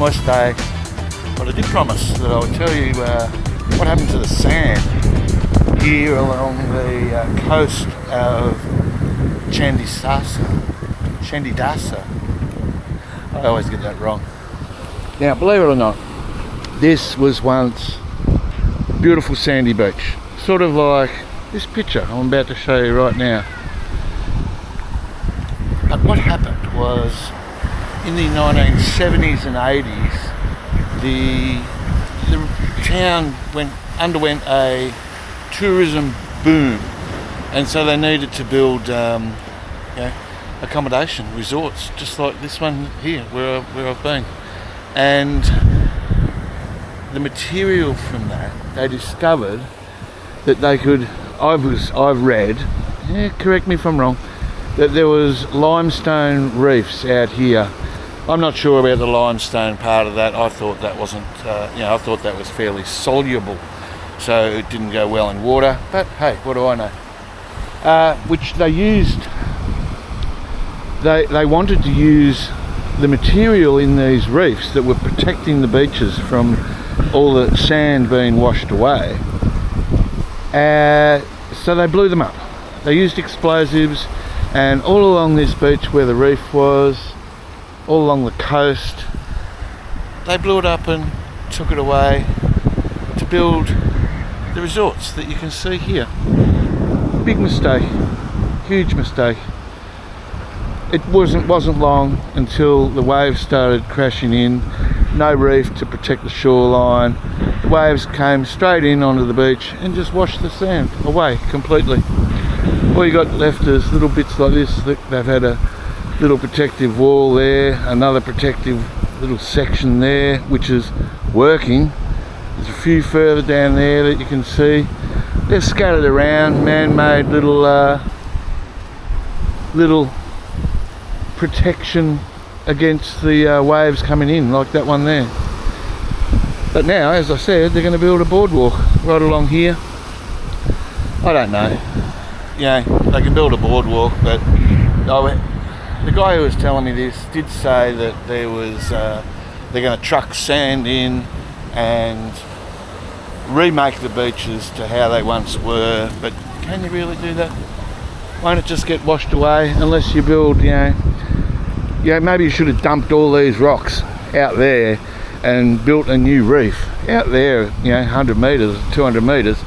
nice day. But I did promise that I would tell you what happened to the sand here along the coast of Candidasa. I always get that wrong. Now, believe it or not, this was once a beautiful sandy beach, sort of like this picture I'm about to show you right now. But what happened was, in the 1970s and 80s, the town underwent a tourism boom, and so they needed to build accommodation resorts, just like this one here where I've been. And the material from that, they discovered that they could. I've read, correct me if I'm wrong, that there was limestone reefs out here. I'm not sure about the limestone part of that. I thought that wasn't, I thought that was fairly soluble, so it didn't go well in water. But hey, what do I know? Which they used. They wanted to use the material in these reefs that were protecting the beaches from all the sand being washed away. So they blew them up. They used explosives, and all along this beach where the reef was, all along the coast, they blew it up and took it away to build the resorts that you can see here. Big mistake, huge mistake. It wasn't long until the waves started crashing in. No reef to protect the shoreline. The waves came straight in onto the beach and just washed the sand away completely. All you got left is little bits like this. They've had a little protective wall there, another protective little section there, which is working. There's a few further down there that you can see. They're scattered around, man-made little protection against the waves coming in, like that one there. But now, as I said, they're going to build a boardwalk right along here. I don't know. They can build a boardwalk, but the guy who was telling me this did say that there was they're going to truck sand in and remake the beaches to how they once were. But can you really do that? Won't it just get washed away unless you build, maybe you should have dumped all these rocks out there and built a new reef out there, 100 metres, 200 metres.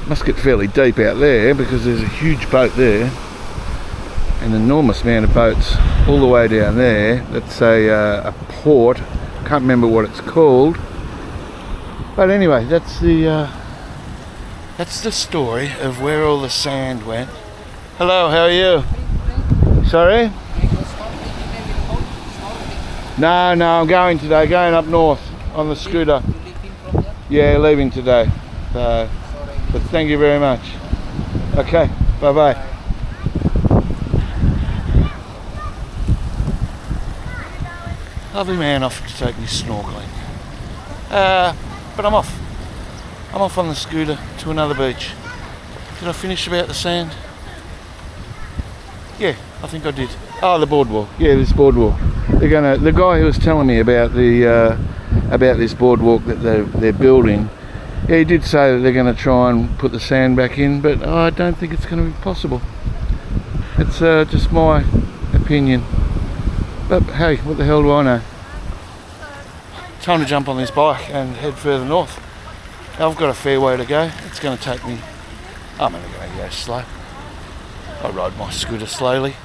Must get fairly deep out there because there's a huge boat there, an enormous amount of boats all the way down there. That's a port. Can't remember what it's called. But anyway, that's the story of where all the sand went. Hello, how are you? Sorry? No, I'm going today, going up north on the scooter. Yeah, leaving today. But thank you very much. Okay, bye-bye. Lovely man offered to take me snorkeling. But I'm off. I'm off on the scooter to another beach. Did I finish about the sand? Yeah, I think I did. Oh, the boardwalk. Yeah, this boardwalk. The guy who was telling me about about this boardwalk that they're building, yeah, he did say that they're going to try and put the sand back in, but I don't think it's going to be possible. It's just my opinion. But hey, what the hell do I know? Time to jump on this bike and head further north. I've got a fair way to go. It's going to take me. I'm only going to go slow. I ride my scooter slowly,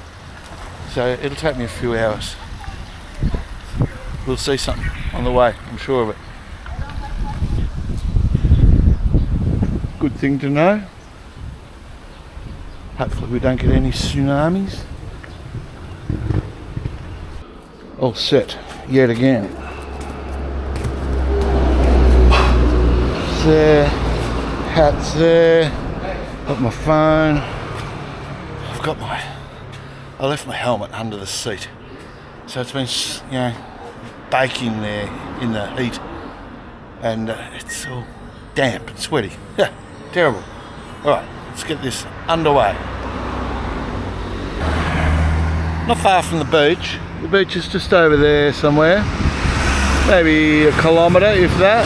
so it'll take me a few hours. We'll see something on the way, I'm sure of it. Good thing to know. Hopefully we don't get any tsunamis. All set yet again. There, hats there, got my phone. I left my helmet under the seat, so it's been, baking there in the heat, and it's all damp and sweaty. Yeah, terrible. All right, let's get this underway. Not far from the beach. The beach is just over there somewhere. maybe a kilometre if that.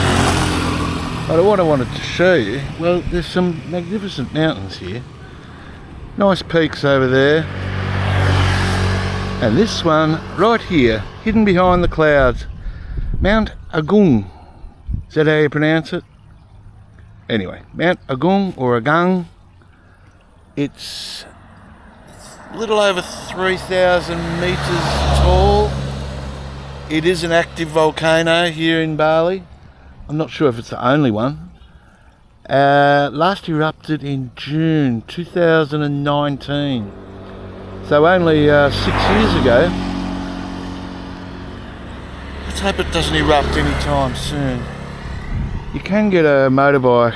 But what I wanted to show you, well, there's some magnificent mountains here. Nice peaks over there. And this one right here, hidden behind the clouds, Mt Agung. Is that how you pronounce it? Anyway, Mt Agung or Agung. It's a little over 3,000 metres tall. It is an active volcano here in Bali. I'm not sure if it's the only one. Last erupted in June 2019. So only 6 years ago. Let's hope it doesn't erupt anytime soon. You can get a motorbike.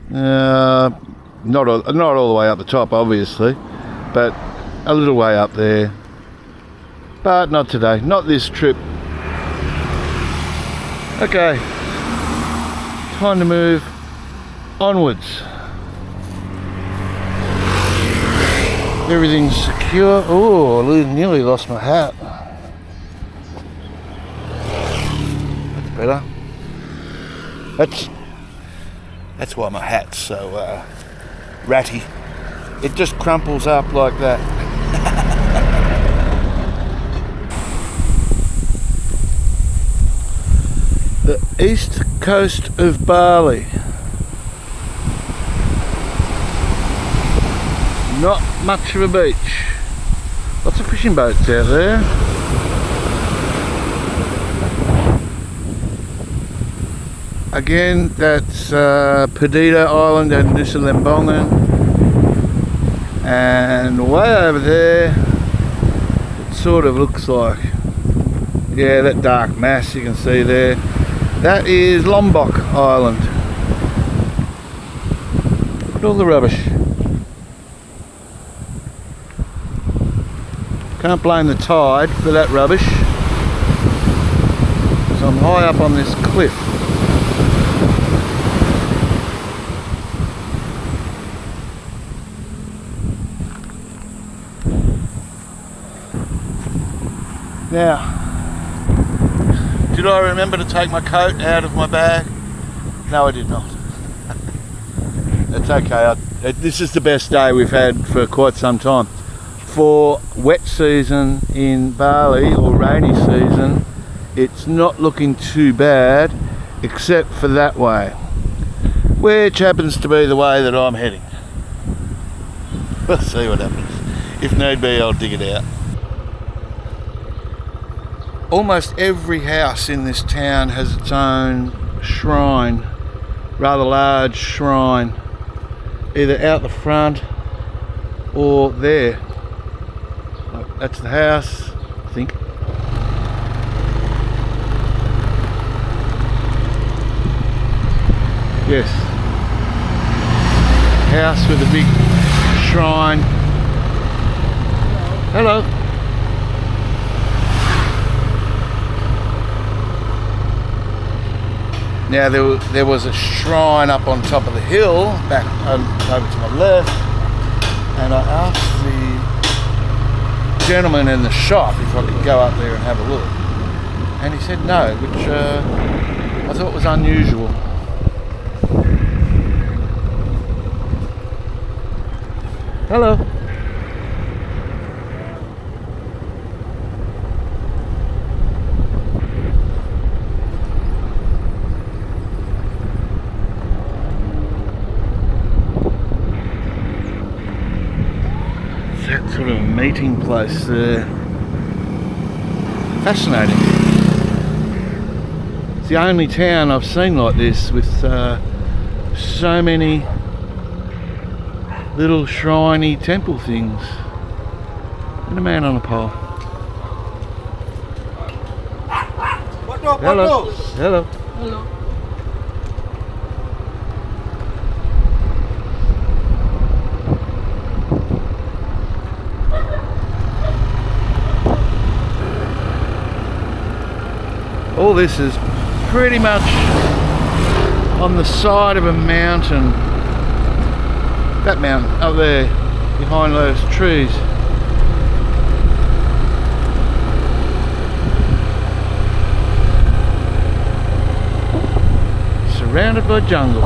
Not all the way up the top, obviously, but a little way up there. But not today, not this trip. Okay, time to move onwards. Everything's secure. Oh, I nearly lost my hat. That's better. That's why my hat's so ratty. It just crumples up like that. The east coast of Bali. Not much of a beach. Lots of fishing boats out there. Again, that's Candidasa Island and Nusa Lembongan. And way over there, it sort of looks like, yeah, that dark mass you can see there, that is Lombok Island. Look at all the rubbish. Can't blame the tide for that rubbish. So I'm high up on this cliff. Now, did I remember to take my coat out of my bag? No, I did not. It's okay. This is the best day we've had for quite some time. For wet season in Bali, or rainy season, it's not looking too bad, except for that way, which happens to be the way that I'm heading. We'll see what happens. If need be, I'll dig it out. Almost every house in this town has its own shrine, rather large shrine, either out the front or there. That's the house, I think. Yes. House with a big shrine. Hello. Now there was a shrine up on top of the hill, back over to my left, and I asked the gentleman in the shop if I could go up there and have a look, and he said no, which I thought was unusual. Hello. That sort of meeting place there. Fascinating. It's the only town I've seen like this with so many little shriney temple things. And a man on a pole. Hello. Hello. Hello. All this is pretty much on the side of a mountain. That mountain up there behind those trees. surrounded by jungle.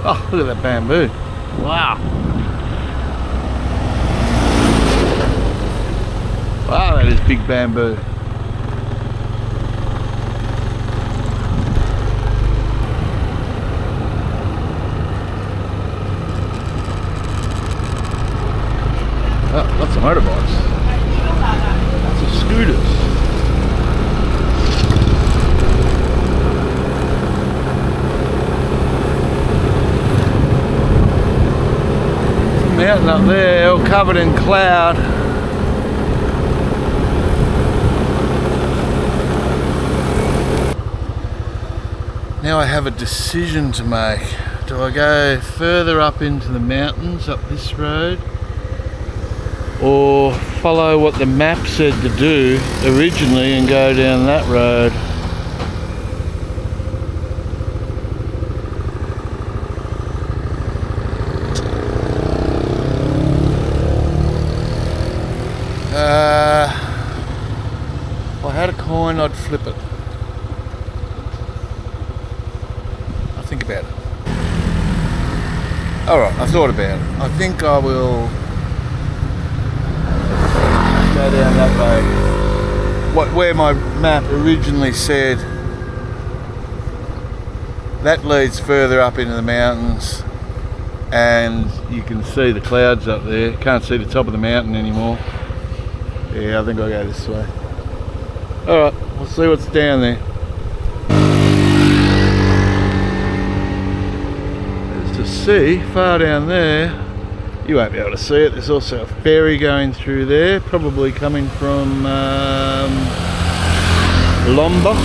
Oh, look at that bamboo. Wow. Wow, that is big bamboo. Oh, lots of motorbikes. Lots of scooters. Mountain up there, all covered in cloud. Now I have a decision to make. Do I go further up into the mountains up this road, or follow what the map said to do originally and go down that road? If I had a coin, I'd flip it. I'll think about it. Alright, I thought about it. I think I will go down that road. Where my map originally said that leads further up into the mountains, and you can see the clouds up there. Can't see the top of the mountain anymore. Yeah, I think I'll go this way. Alright, we'll see what's down there. There's the sea far down there. You won't be able to see it. There's also a ferry going through there, probably coming from Lombok.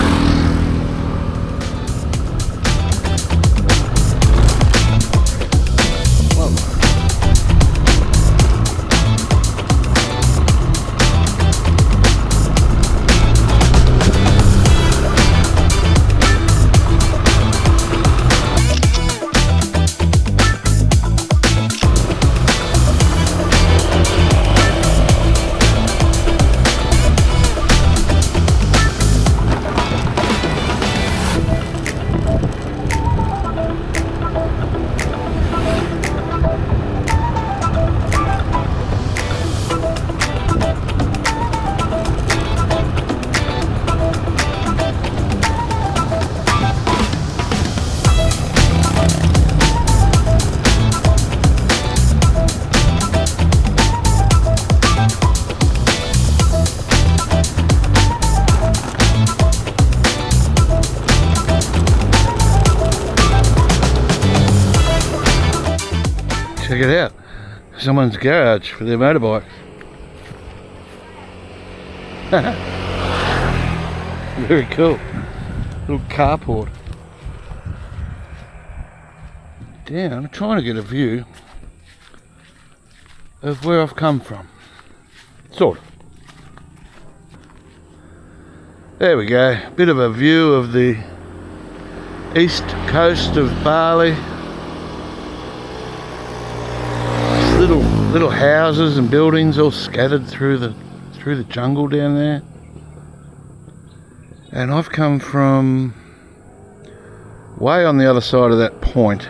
Check it out. Someone's garage for their motorbike. Very cool. Little carport. Damn, I'm trying to get a view of where I've come from. Sort of. There we go. Bit of a view of the east coast of Bali. Little houses and buildings all scattered through the jungle down there. And I've come from way on the other side of that point.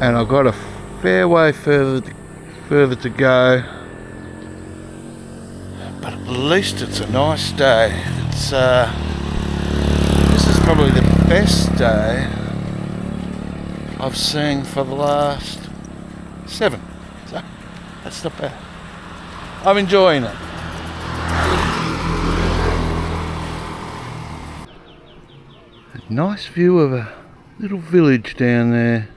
And I've got a fair way further to go. But at least it's a nice day. It's this is probably the best day I've seen for the last 7. So that's not bad. I'm enjoying it. A nice view of a little village down there.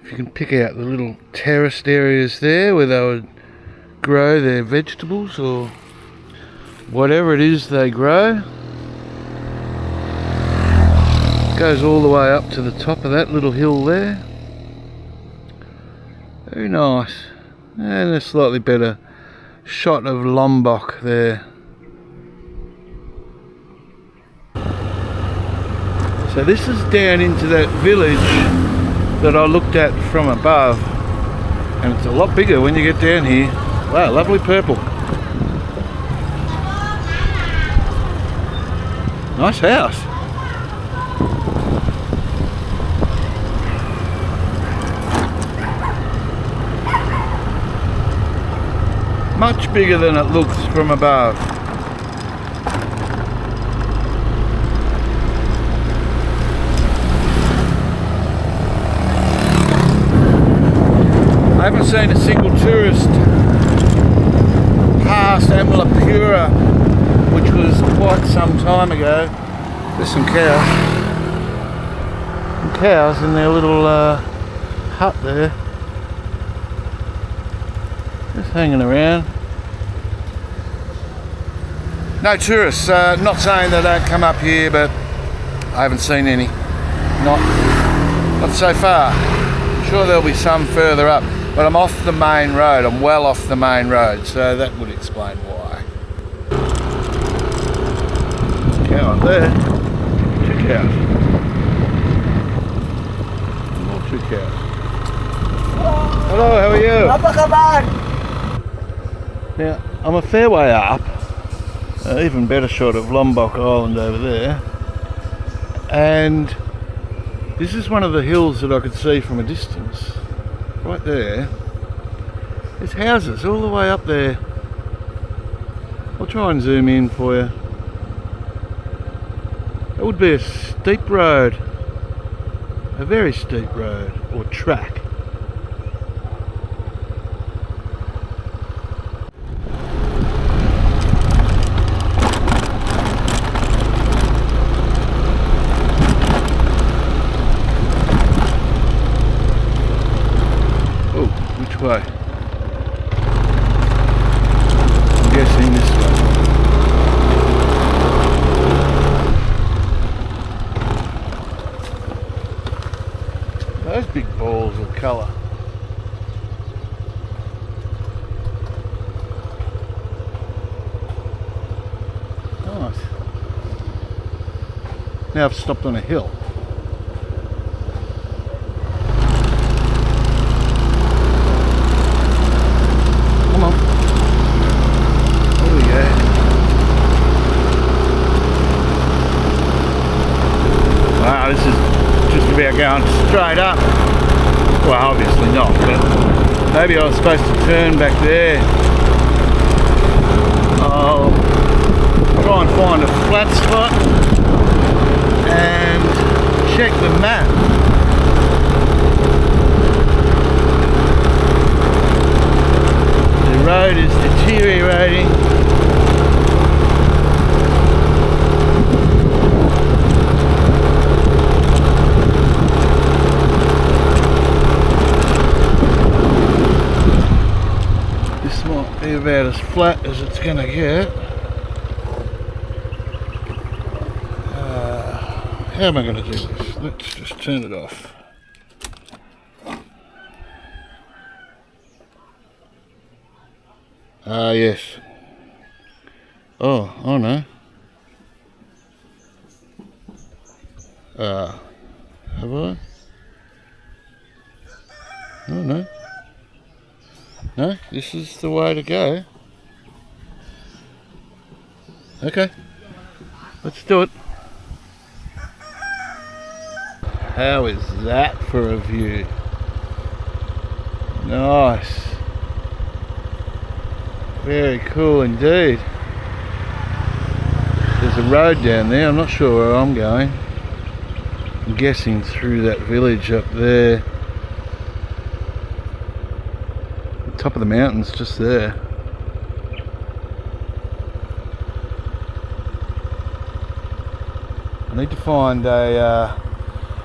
If you can pick out the little terraced areas there where they would grow their vegetables or whatever it is they grow. Goes all the way up to the top of that little hill there. Very nice. And a slightly better shot of Lombok there. So this is down into that village that I looked at from above, and it's a lot bigger when you get down here. Wow, lovely purple. Nice house. Much bigger than it looks from above. I haven't seen a single tourist past Lipah, which was quite some time ago. There's some cows. Some cows in their little hut there. Just hanging around. No tourists. Not saying they don't come up here, but I haven't seen any. Not so far. I'm sure there'll be some further up. But I'm off the main road, I'm well off the main road, so that would explain why. Cow up there. 2 cows. More 2 cows. Hello, how are you? Apa kabar? Now, I'm a fair way up. Even better shot of Lombok Island over there. And this is one of the hills that I could see from a distance. Right there, there's houses all the way up there. I'll try and zoom in for you. That would be a steep road, a very steep road, or track. Way. I'm guessing this way. Those big balls of colour. Nice. Now I've stopped on a hill. Going straight up. Well, obviously not, but maybe I was supposed to turn back there. I'll try and find a flat spot and check the map. The road is deteriorating. About as flat as it's gonna get. How am I gonna do this? Let's just turn it off. Yes. Oh no. Have I? Oh no. No, this is the way to go. Okay, let's do it. How is that for a view? Nice. Very cool indeed. There's a road down there, I'm not sure where I'm going. I'm guessing through that village up there. Top of the mountains just there. I need to find a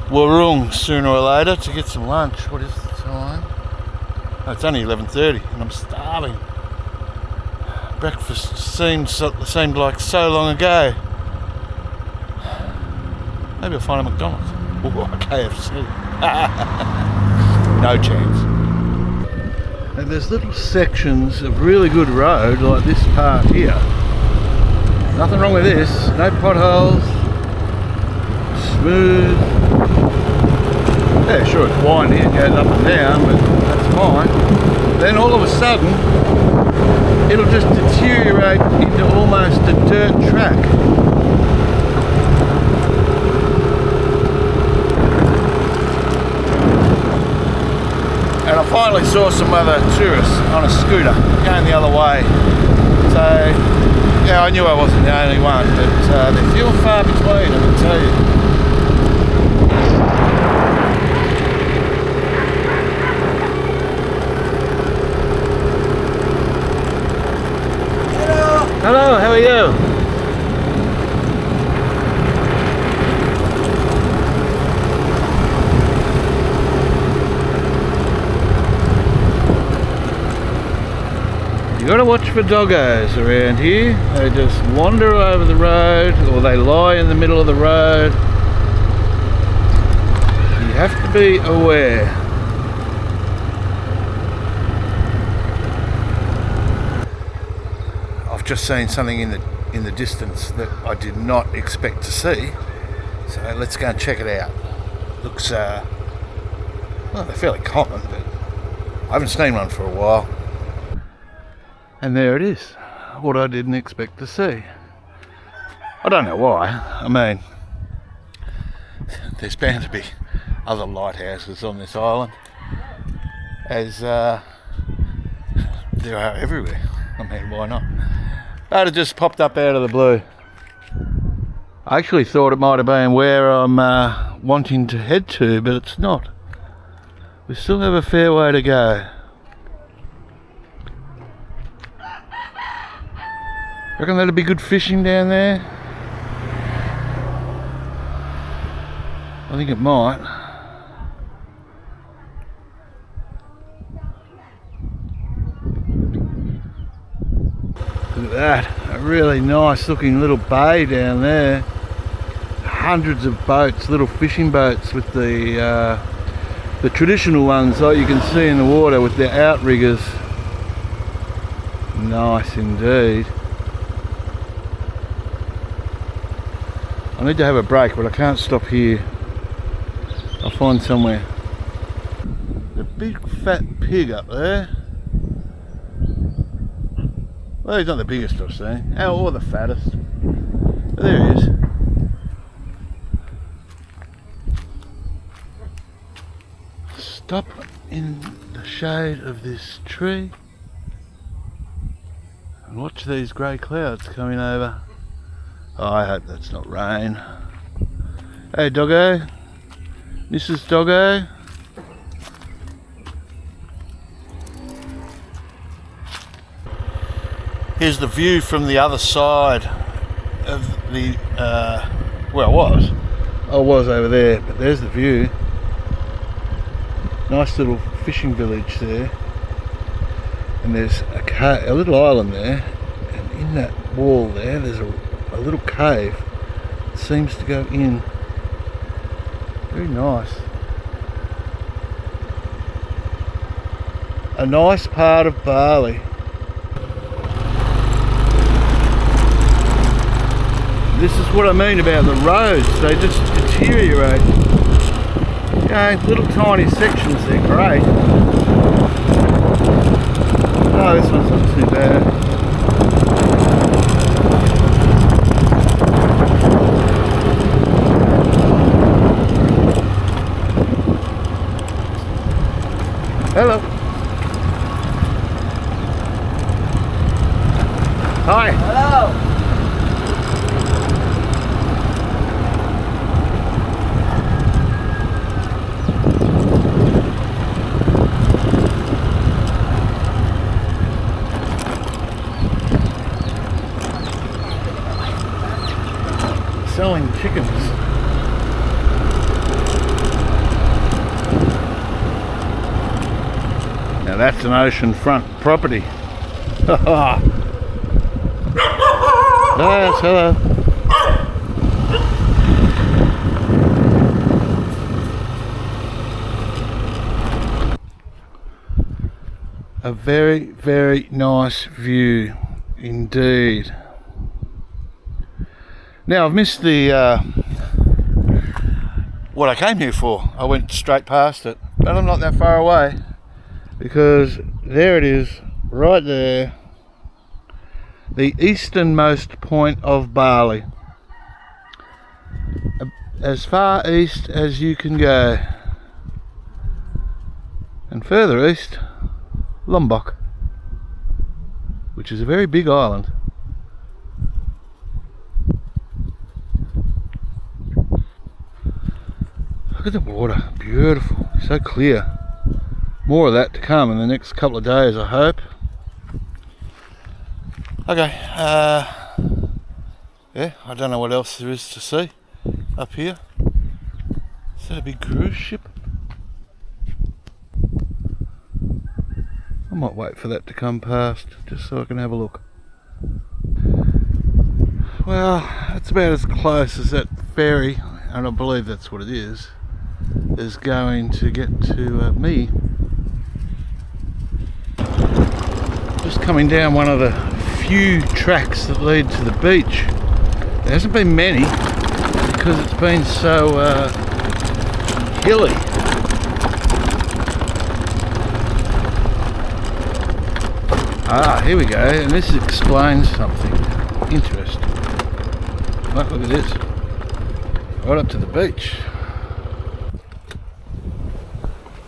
warung sooner or later to get some lunch. What is the time? Oh, it's only 11:30 and I'm starving. Breakfast seemed like so long ago. Maybe I'll find a McDonald's. Or a KFC. No chance. And there's little sections of really good road like this part here. Nothing wrong with this, no potholes. smooth. Yeah, sure it's windy, it goes up and down, but that's fine. Then all of a sudden, it'll just deteriorate into almost a dirt track. And I finally saw some other tourists on a scooter going the other way. So, yeah, I knew I wasn't the only one, but they're few and far between, I can tell you. Hello, how are you? You gotta watch for doggos around here. They just wander over the road, or they lie in the middle of the road. You have to be aware. Just seen something in the distance that I did not expect to see, so let's go and check it out. Looks well, they're fairly common, but I haven't seen one for a while. And there it is, what I didn't expect to see. I don't know why. I mean, there's bound to be other lighthouses on this island, as there are everywhere. I mean, why not? But it just popped up out of the blue. I actually thought it might have been where I'm wanting to head to, but it's not. We still have a fair way to go. Reckon that'd be good fishing down there? I think it might. Look at that, a really nice looking little bay down there. Hundreds of boats, little fishing boats with the traditional ones like you can see in the water with their outriggers. Nice indeed. I need to have a break, but I can't stop here. I'll find somewhere. The big fat pig up there. Well, he's not the biggest I've seen, or the fattest. But there he is. Stop in the shade of this tree and watch these grey clouds coming over. Oh, I hope that's not rain. Hey doggo, Mrs. Doggo. Here's the view from the other side of the, where I was over there, but there's the view. Nice little fishing village there. And there's a little island there, and in that wall there, there's a little cave that seems to go in. Very nice. A nice part of Bali. This is what I mean about the roads, they just deteriorate. You know, little tiny sections, they're great. Oh, this one's not too bad. Hello. Hi. Hello. Selling chickens. Now that's an oceanfront property. Yes, hello. A very, very nice view indeed. Now I've missed the what I came here for. I went straight past it, but I'm not that far away because there it is, right there, the easternmost point of Bali, as far east as you can go, and further east, Lombok, which is a very big island. Look at the water, beautiful, so clear. More of that to come in the next couple of days, I hope. Okay, yeah, I don't know what else there is to see up here. Is that a big cruise ship? I might wait for that to come past just so I can have a look. Well, that's about as close as that ferry, and I believe that's what it is going to get to me. Just coming down one of the few tracks that lead to the beach. There hasn't been many because it's been so hilly. Ah, here we go, and this explains something interesting. Look at this, right up to the beach.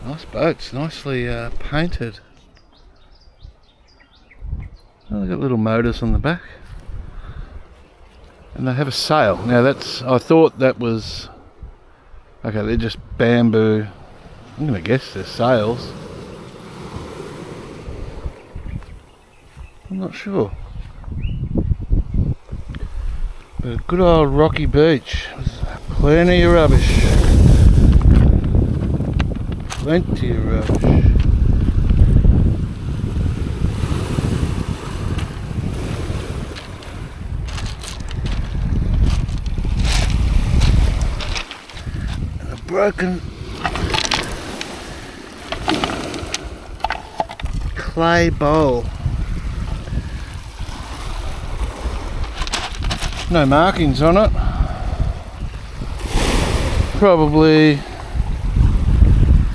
Nice boats, nicely painted. Oh, they've got little motors on the back. And they have a sail. Now that's, I thought that was, okay, they're just bamboo. I'm going to guess they're sails. I'm not sure. But a good old rocky beach. Plenty of rubbish. Plenty of rubbish. Broken clay bowl. No markings on it. Probably,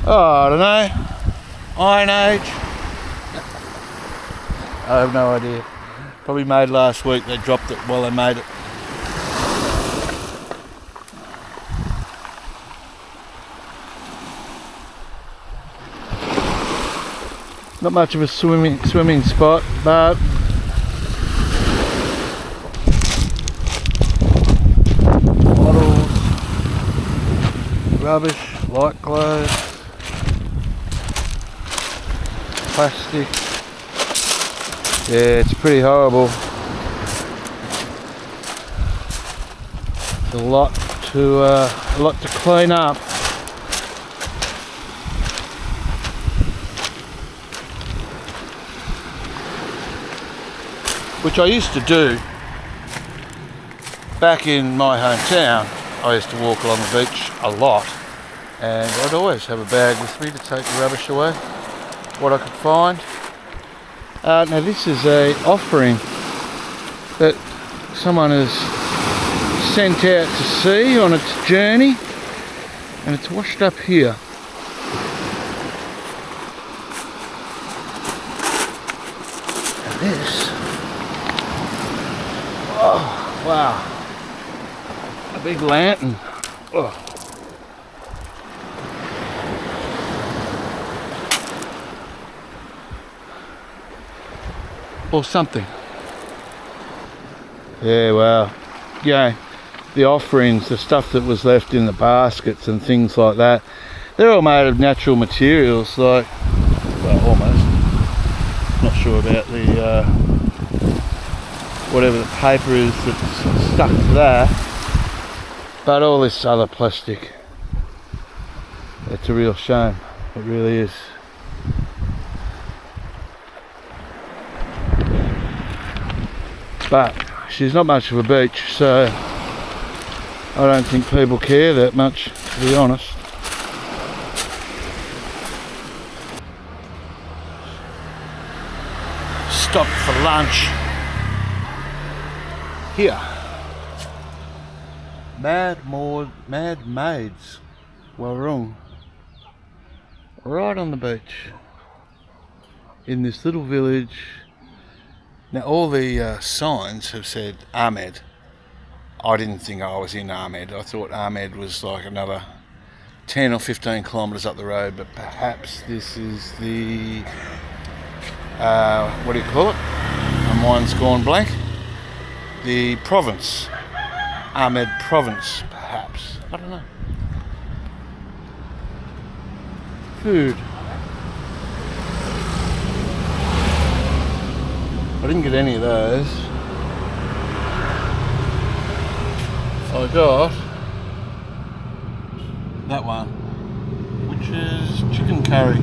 oh, I don't know, Iron Age. I have no idea. Probably made last week. They dropped it while they made it. Not much of a swimming spot, but bottles, rubbish, light clothes, plastic. Yeah, it's pretty horrible. A lot to clean up. Which I used to do back in my hometown. I used to walk along the beach a lot, and I'd always have a bag with me to take the rubbish away, what I could find. Now this is a offering that someone has sent out to sea on its journey, and it's washed up here. And this, oh wow, a big lantern. Oh. Or something. Yeah, well, yeah, the offerings, the stuff that was left in the baskets and things like that, they're all made of natural materials, like, well, almost. Not sure about the whatever the paper is that's stuck to that, but all this other plastic, it's a real shame. It really is. But she's not much of a beach, so I don't think people care that much, to be honest. Stopped for lunch here. Mad Maids Warung. Right on the beach. In this little village. Now all the signs have said Ahmed. I didn't think I was in Ahmed. I thought Ahmed was like another 10 or 15 kilometres up the road, but perhaps this is the, what do you call it? My mind's gone blank. The province. Ahmed province, perhaps. I don't know. Food. I didn't get any of those. I got that one, which is chicken curry.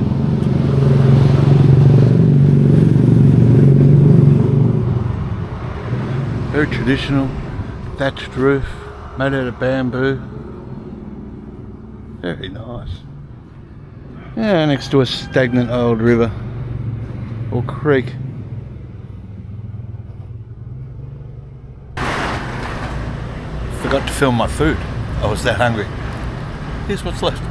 Very traditional, thatched roof, made out of bamboo. Very nice. Yeah, next to a stagnant old river or creek. Forgot to film my food. I was that hungry. Here's what's left.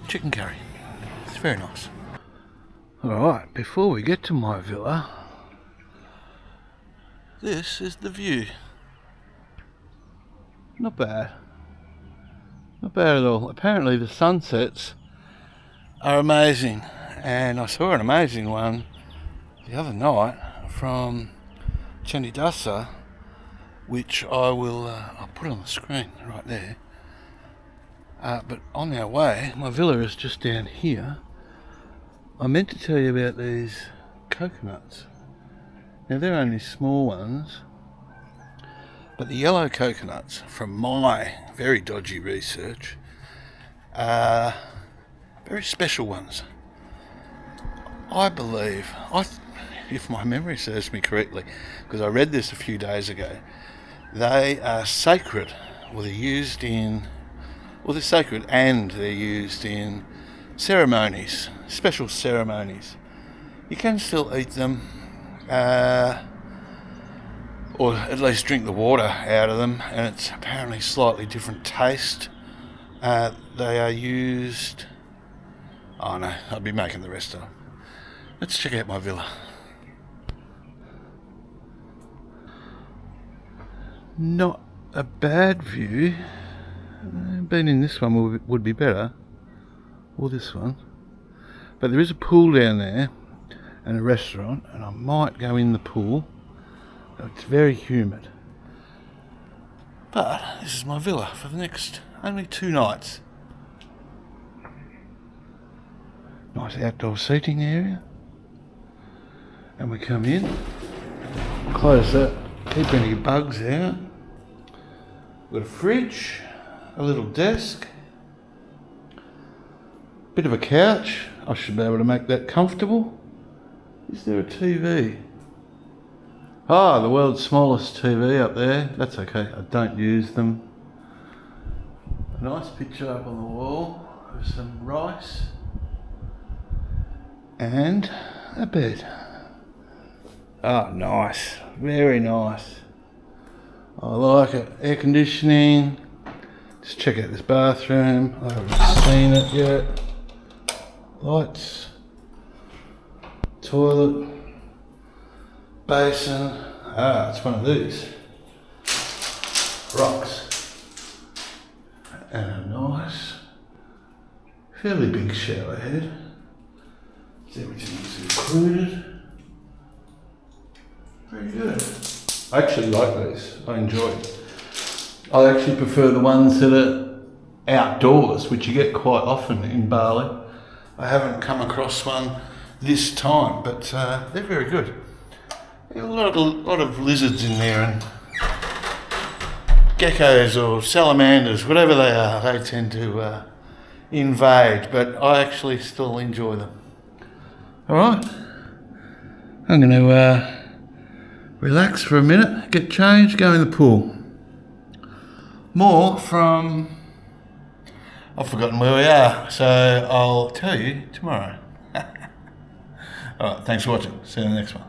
Chicken curry. It's very nice. Alright, before we get to my villa, this is the view. Not bad. Not bad at all. Apparently the sunsets are amazing. And I saw an amazing one the other night from Candidasa, which I'll put on the screen right there. But on our way, my villa is just down here. I meant to tell you about these coconuts. Now they're only small ones, but the yellow coconuts, from my very dodgy research, are very special ones. I believe, if my memory serves me correctly, because I read this a few days ago, they are sacred. Well, they're used in, well, they're sacred and they're used in ceremonies, special ceremonies. You can still eat them, or at least drink the water out of them, and it's apparently slightly different taste. They are used, oh no, I'll be making the rest of them. Let's check out my villa. Not a bad view. Being in this one would be better, or this one. But there is a pool down there and a restaurant, and I might go in the pool. It's very humid. But this is my villa for the next only 2 nights. Nice outdoor seating area. And we come in, close that, keep any bugs out. We've got a fridge, a little desk, bit of a couch. I should be able to make that comfortable. Is there a TV? Ah, the world's smallest TV up there. That's okay, I don't use them. A nice picture up on the wall of some rice and a bed. Oh, nice, very nice. I like it. Air conditioning. Just check out this bathroom. I haven't seen it yet. Lights. Toilet. Basin. Ah, it's one of these. Rocks. And a nice, fairly big shower head. Everything is included. Very good. I actually like these. I enjoy it. I actually prefer the ones that are outdoors, which you get quite often in Bali. I haven't come across one this time, but they're very good. There are a lot of lizards in there, and geckos or salamanders, whatever they are, they tend to invade, but I actually still enjoy them. Alright, I'm going to relax for a minute, get changed, go in the pool. More from, I've forgotten where we are, so I'll tell you tomorrow. Alright, thanks for watching, see you in the next one.